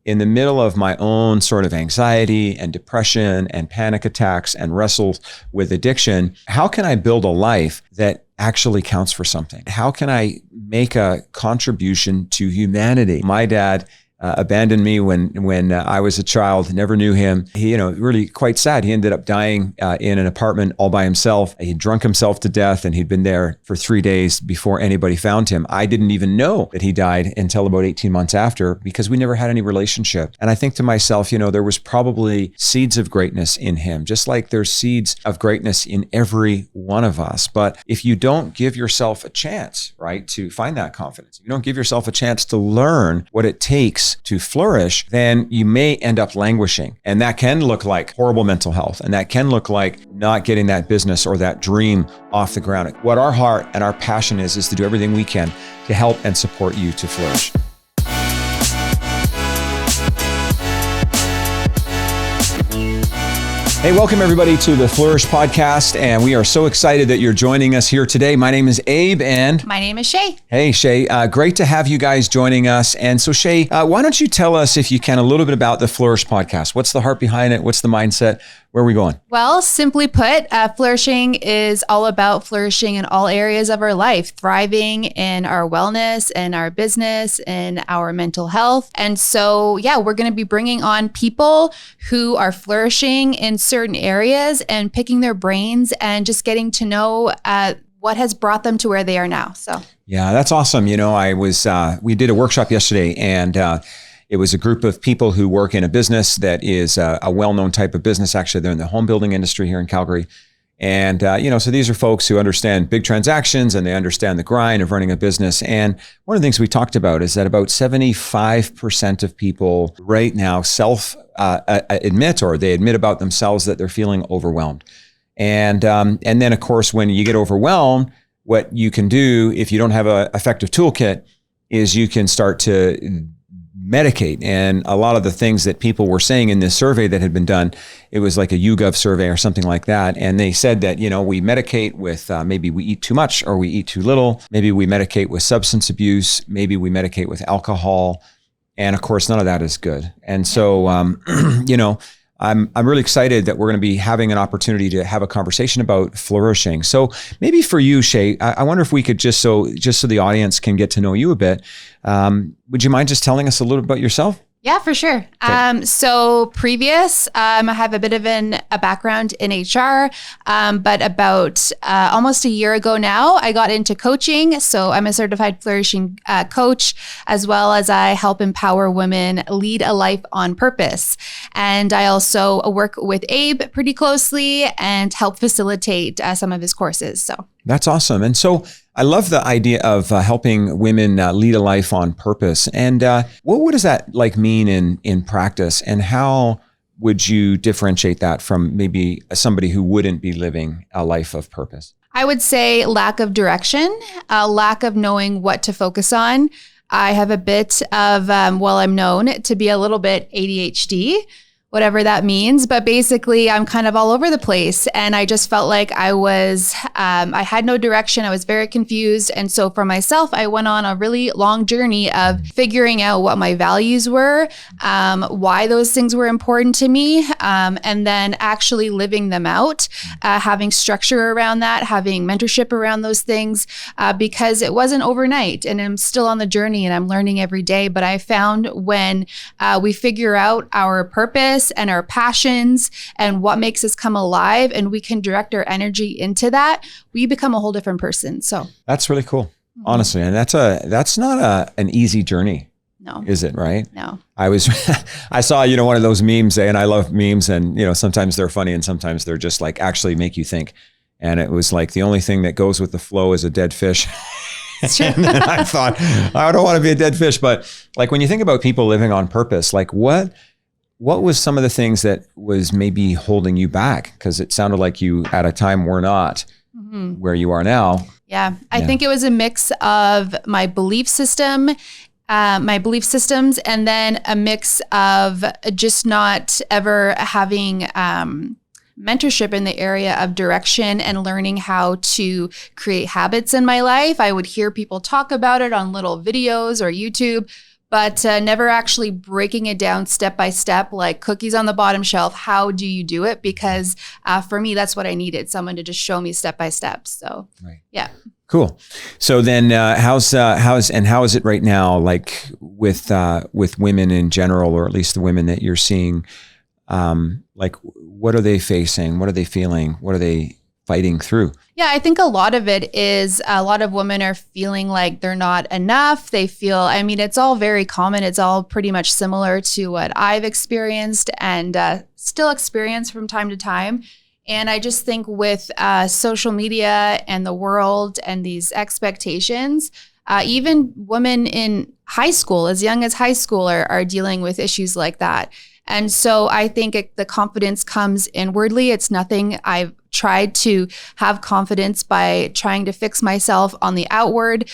in the middle of my own sort of anxiety and depression and panic attacks and wrestled with addiction, how can I build a life that actually counts for something? How can I make a contribution to humanity? My dad abandoned me when I was a child, never knew him. He, really quite sad. He ended up dying in an apartment all by himself. He drunk himself to death, and he'd been there for 3 days before anybody found him. I didn't even know that he died until about 18 months after, because we never had any relationship. And I think to myself, there was probably seeds of greatness in him, just like there's seeds of greatness in every one of us. But if you don't give yourself a chance, right, to find that confidence, if you don't give yourself a chance to learn what it takes to flourish, then you may end up languishing. And that can look like horrible mental health. And that can look like not getting that business or that dream off the ground. What our heart and our passion is to do everything we can to help and support you to flourish. Hey, welcome everybody to the Flourish Podcast, and we are so excited that you're joining us here today. My name is Abe, and my name is Shay. Hey, Shay. Great to have you guys joining us. And so, Shay, why don't you tell us, if you can, a little bit about the Flourish Podcast? What's the heart behind it? What's the mindset? Where are we going? Well, simply put, flourishing is all about flourishing in all areas of our life, thriving in our wellness, in our business, in our mental health. And so, we're going to be bringing on people who are flourishing in certain areas and picking their brains and just getting to know what has brought them to where they are now. So, yeah, that's awesome. We did a workshop yesterday, and it was a group of people who work in a business that is a well-known type of business. Actually, they're in the home building industry here in Calgary. And, so these are folks who understand big transactions, and they understand the grind of running a business. And one of the things we talked about is that about 75% of people right now admit about themselves that they're feeling overwhelmed. And then, of course, when you get overwhelmed, what you can do if you don't have an effective toolkit is you can start to medicate. And a lot of the things that people were saying in this survey that had been done, it was like a YouGov survey or something like that. And they said that, we medicate with maybe we eat too much or we eat too little. Maybe we medicate with substance abuse. Maybe we medicate with alcohol. And of course, none of that is good. And so, I'm really excited that we're going to be having an opportunity to have a conversation about flourishing. So maybe for you, Shay, I wonder if we could just so the audience can get to know you a bit, would you mind just telling us a little bit about yourself? Yeah, for sure. Okay. So previous, I have a bit of a background in HR, but about almost a year ago now, I got into coaching. So I'm a certified flourishing coach, as well as I help empower women lead a life on purpose. And I also work with Abe pretty closely and help facilitate some of his courses. So that's awesome. And so I love the idea of helping women lead a life on purpose. And what does that mean in practice? And how would you differentiate that from maybe somebody who wouldn't be living a life of purpose? I would say lack of direction, lack of knowing what to focus on. I have a bit of, I'm known to be a little bit ADHD, whatever that means. But basically, I'm kind of all over the place. And I just felt like I had no direction. I was very confused. And so for myself, I went on a really long journey of figuring out what my values were, why those things were important to me, and then actually living them out, having structure around that, having mentorship around those things, because it wasn't overnight. And I'm still on the journey and I'm learning every day. But I found when we figure out our purpose and our passions and what makes us come alive, and we can direct our energy into that, we become a whole different person. So that's really cool, honestly. And that's not an easy journey. No. Is it, right? No. I saw, one of those memes, and I love memes, and, sometimes they're funny and sometimes they're just actually make you think. And it was the only thing that goes with the flow is a dead fish. And then I thought, I don't want to be a dead fish. But when you think about people living on purpose, what was some of the things that was maybe holding you back? Because it sounded like you at a time were not where you are now. Yeah. I think it was a mix of my belief systems, and then a mix of just not ever having mentorship in the area of direction and learning how to create habits in my life. I would hear people talk about it on little videos or YouTube, but never actually breaking it down step by step, like cookies on the bottom shelf. How do you do it? Because for me, that's what I needed, someone to just show me step by step. So, yeah. Cool. So then, how is it right now? Like with women in general, or at least the women that you're seeing, like what are they facing? What are they feeling? What are they fighting through? Yeah, I think a lot of it is a lot of women are feeling like they're not enough. They feel, I mean, it's all very common. It's all pretty much similar to what I've experienced and still experience from time to time. And I just think with social media and the world and these expectations, even women in high school, as young as high school, are dealing with issues like that. And so I think the confidence comes inwardly. It's nothing I've tried to have confidence by trying to fix myself on the outward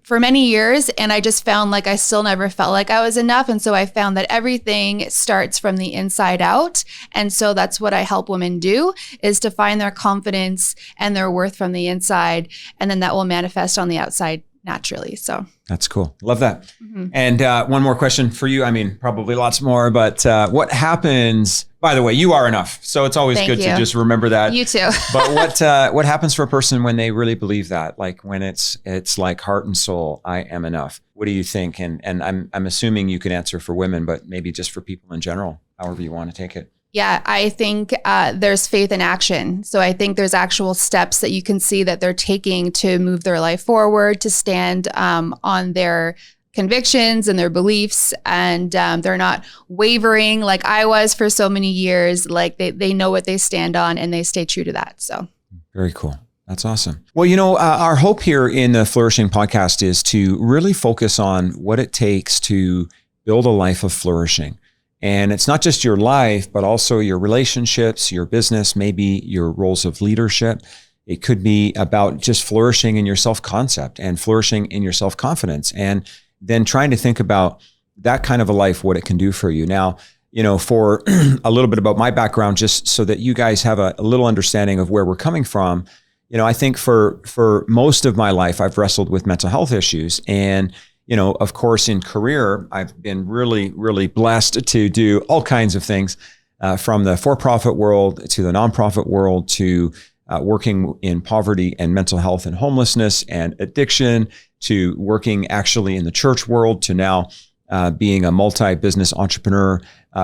for many years. And I just found like I still never felt like I was enough. And so I found that everything starts from the inside out. And so that's what I help women do, is to find their confidence and their worth from the inside. And then that will manifest on the outside naturally. So that's cool. Love that. Mm-hmm. And one more question for you. I mean, probably lots more, but what happens, by the way, you are enough. So it's always good to just remember that. You too. But what happens for a person when they really believe that, like when it's like heart and soul, I am enough. What do you think? And I'm assuming you can answer for women, but maybe just for people in general, however you want to take it. Yeah, I think there's faith in action. So I think there's actual steps that you can see that they're taking to move their life forward, to stand on their convictions and their beliefs. And they're not wavering like I was for so many years. Like they know what they stand on and they stay true to that. So very cool. That's awesome. Well, our hope here in the Flourishing Podcast is to really focus on what it takes to build a life of flourishing. And it's not just your life, but also your relationships, your business, maybe your roles of leadership. It could be about just flourishing in your self-concept and flourishing in your self-confidence, and then trying to think about that kind of a life, what it can do for you. Now, for a little bit about my background, just so that you guys have a little understanding of where we're coming from. I think for most of my life, I've wrestled with mental health issues. And of course, in career, I've been really, really blessed to do all kinds of things, from the for-profit world to the nonprofit world to working in poverty and mental health and homelessness and addiction, to working actually in the church world, to now being a multi-business entrepreneur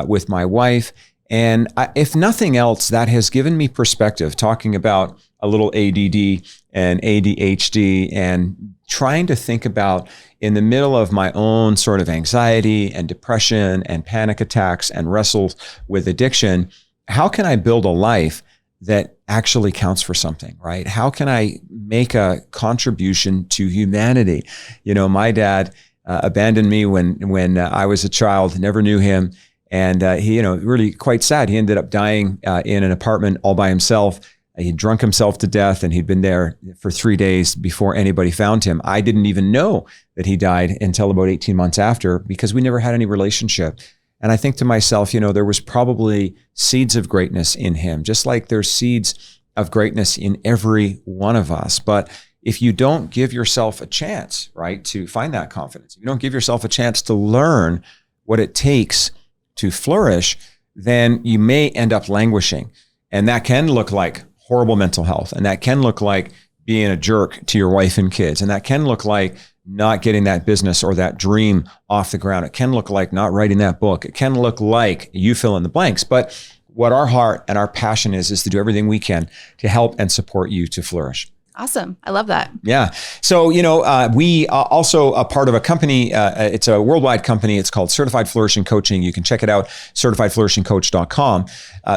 with my wife. And if nothing else, that has given me perspective, talking about a little ADD and ADHD and trying to think about, in the middle of my own sort of anxiety and depression and panic attacks and wrestles with addiction, how can I build a life that actually counts for something, right? How can I make a contribution to humanity? My dad abandoned me when I was a child, never knew him. And he, really quite sad. He ended up dying in an apartment all by himself. He drunk himself to death, and he'd been there for 3 days before anybody found him. I didn't even know that he died until about 18 months after, because we never had any relationship. And I think to myself, there was probably seeds of greatness in him, just like there's seeds of greatness in every one of us. But if you don't give yourself a chance, right, to find that confidence, if you don't give yourself a chance to learn what it takes to flourish, then you may end up languishing. And that can look like horrible mental health. And that can look like being a jerk to your wife and kids. And that can look like not getting that business or that dream off the ground. It can look like not writing that book. It can look like you fill in the blanks. But what our heart and our passion is to do everything we can to help and support you to flourish. Awesome. I love that. Yeah. So, we are also a part of a company. It's a worldwide company. It's called Certified Flourishing Coaching. You can check it out, certifiedflourishingcoach.com.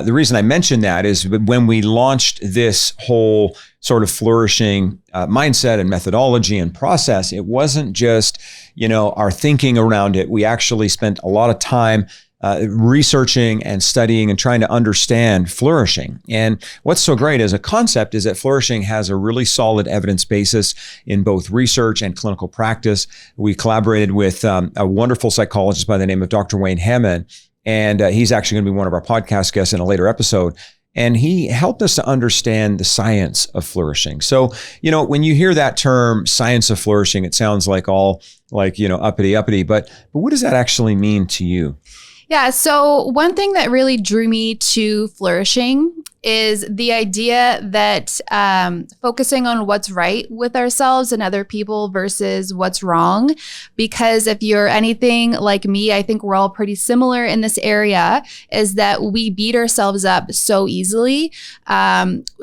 The reason I mention that is when we launched this whole sort of flourishing mindset and methodology and process, it wasn't just, our thinking around it. We actually spent a lot of time researching and studying and trying to understand flourishing. And what's so great as a concept is that flourishing has a really solid evidence basis in both research and clinical practice. We collaborated with a wonderful psychologist by the name of Dr. Wayne Hammond, and he's actually going to be one of our podcast guests in a later episode. And he helped us to understand the science of flourishing. So, when you hear that term, science of flourishing, it sounds like all like, uppity, but what does that actually mean to you? Yeah. So one thing that really drew me to flourishing is the idea that focusing on what's right with ourselves and other people versus what's wrong. Because if you're anything like me, I think we're all pretty similar in this area, is that we beat ourselves up so easily.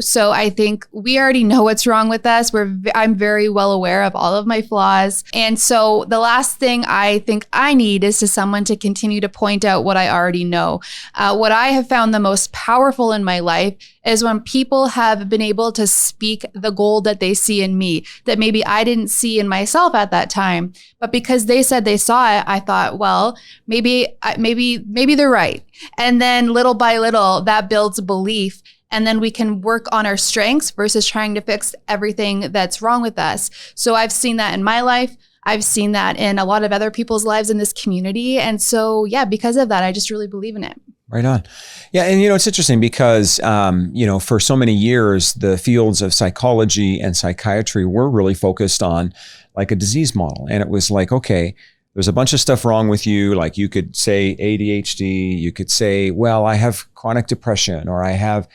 So I think we already know what's wrong with us. I'm very well aware of all of my flaws. And so the last thing I think I need is someone to continue to point out what I already know. What I have found the most powerful in my life is when people have been able to speak the gold that they see in me, that maybe I didn't see in myself at that time. But because they said they saw it, I thought, well, maybe they're right. And then little by little, that builds belief. And then we can work on our strengths versus trying to fix everything that's wrong with us. So I've seen that in my life. I've seen that in a lot of other people's lives in this community. And so, yeah, because of that, I just really believe in it. Right on. Yeah. And, it's interesting because, for so many years, the fields of psychology and psychiatry were really focused on like a disease model. And it was like, okay, there's a bunch of stuff wrong with you. Like you could say ADHD, you could say, well, I have chronic depression, or I have,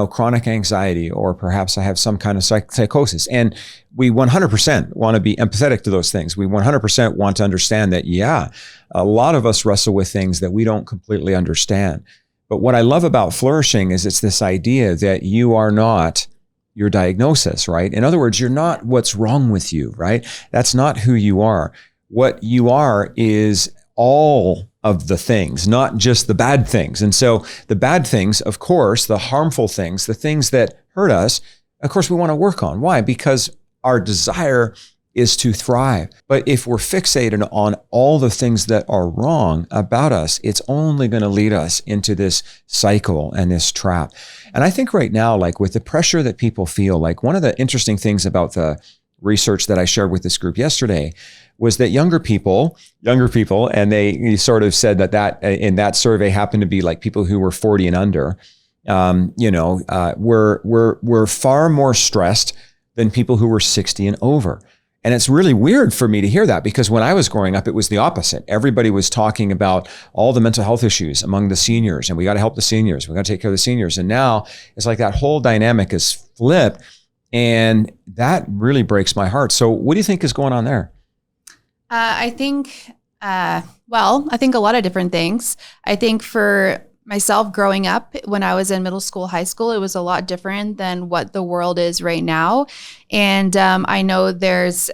chronic anxiety, or perhaps I have some kind of psychosis. And we 100% want to be empathetic to those things. We 100% want to understand that, yeah, a lot of us wrestle with things that we don't completely understand. But what I love about flourishing is it's this idea that you are not your diagnosis, right? In other words, you're not what's wrong with you, right? That's not who you are. What you are is all of the things, not just the bad things. And so the bad things, of course, the harmful things, the things that hurt us, of course, we want to work on. Why? Because our desire is to thrive. But if we're fixated on all the things that are wrong about us, it's only going to lead us into this cycle and this trap. And I think right now, like with the pressure that people feel, like one of the interesting things about the research that I shared with this group yesterday was that younger people, and they sort of said that in that survey happened to be like people who were 40 and under, were far more stressed than people who were 60 and over. And it's really weird for me to hear that, because when I was growing up, it was the opposite. Everybody was talking about all the mental health issues among the seniors, and we got to help the seniors. We got to take care of the seniors. And now it's like that whole dynamic is flipped, and that really breaks my heart. So what do you think is going on there? I think a lot of different things. I think for myself growing up, when I was in middle school, high school, it was a lot different than what the world is right now. And I know there's,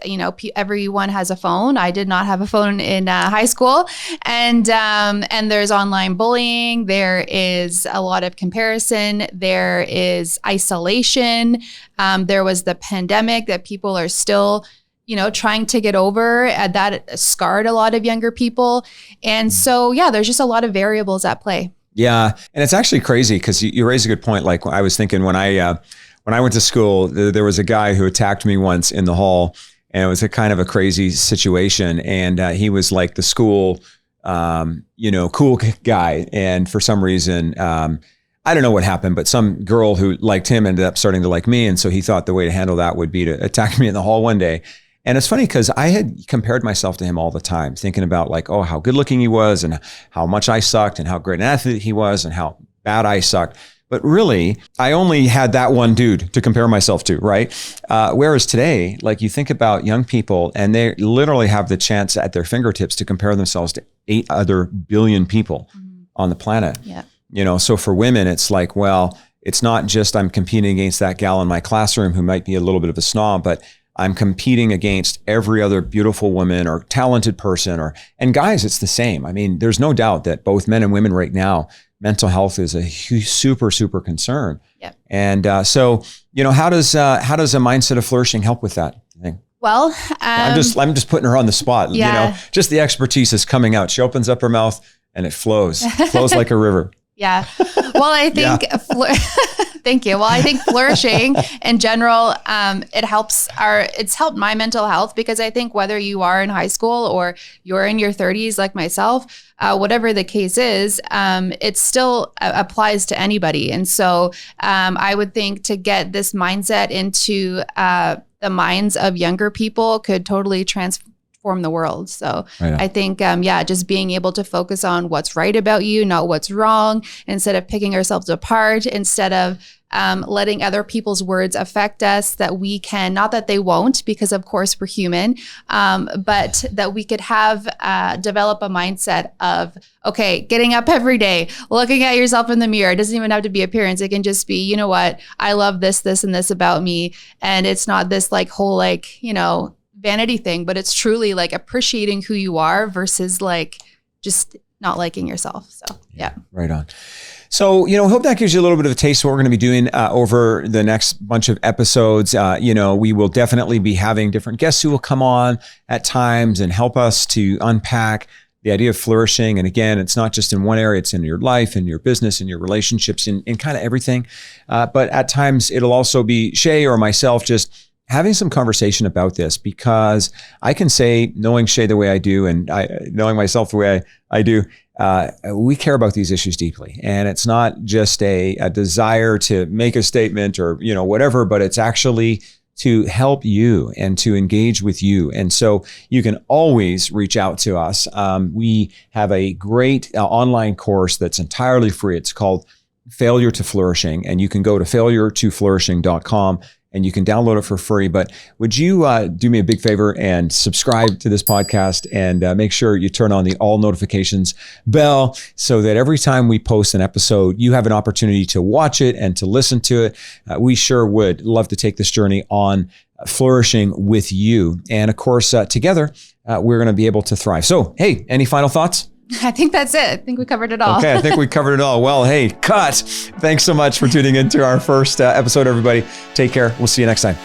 everyone has a phone. I did not have a phone in high school. And there's online bullying. There is a lot of comparison. There is isolation. There was the pandemic that people are still trying to get over, that scarred a lot of younger people. And so, yeah, there's just a lot of variables at play. Yeah. And it's actually crazy because you raise a good point. Like I was thinking when I went to school, there was a guy who attacked me once in the hall, and it was a kind of a crazy situation. And he was like the school, cool guy. And for some reason, I don't know what happened, but some girl who liked him ended up starting to like me. And so he thought the way to handle that would be to attack me in the hall one day. And it's funny because I had compared myself to him all the time, thinking about like, oh, how good looking he was and how much I sucked and how great an athlete he was and how bad I sucked. But really, I only had that one dude to compare myself to, right? Whereas today, like you think about young people and they literally have the chance at their fingertips to compare themselves to 8 other billion people on the planet. Yeah. So for women, it's like, well, it's not just I'm competing against that gal in my classroom who might be a little bit of a snob, but I'm competing against every other beautiful woman or talented person, and guys, it's the same. I mean, there's no doubt that both men and women right now, mental health is a super, super concern. Yep. And so, how does a mindset of flourishing help with that thing? Well, I'm just putting her on the spot. Yeah. Just the expertise is coming out. She opens up her mouth and it flows like a river. Yeah. Well, I think, thank you. Well, I think flourishing in general, it's helped my mental health, because I think whether you are in high school or you're in your 30s, like myself, whatever the case is, it still applies to anybody. And so I would think to get this mindset into the minds of younger people could totally transform the world. So I think, just being able to focus on what's right about you, not what's wrong, instead of picking ourselves apart, instead of letting other people's words affect us, that we can, not that they won't, because of course we're human, but that we could have, develop a mindset of, okay, getting up every day, looking at yourself in the mirror. It doesn't even have to be appearance. It can just be, you know what, I love this, and this about me. And it's not this like whole, like, you know, vanity thing, but it's truly like appreciating who you are versus like just not liking yourself. So yeah. Right on. So, hope that gives you a little bit of a taste of what we're going to be doing over the next bunch of episodes. We will definitely be having different guests who will come on at times and help us to unpack the idea of flourishing. And again, it's not just in one area, it's in your life, in your business, in your relationships, in kind of everything. But at times it'll also be Shay or myself just having some conversation about this, because I can say, knowing Shay the way I do and knowing myself the way I do, we care about these issues deeply. And it's not just a desire to make a statement or, whatever, but it's actually to help you and to engage with you. And so you can always reach out to us. We have a great online course that's entirely free. It's called Failure to Flourishing, and you can go to flourishinginlife.com and you can download it for free. But would you do me a big favor and subscribe to this podcast, and make sure you turn on the all notifications bell so that every time we post an episode, you have an opportunity to watch it and to listen to it. We sure would love to take this journey on flourishing with you. And of course, together, we're going to be able to thrive. So, hey, any final thoughts? I think that's it. I think we covered it all. Okay, I think we covered it all. Well, hey, cut. Thanks so much for tuning into our first episode, everybody. Take care. We'll see you next time.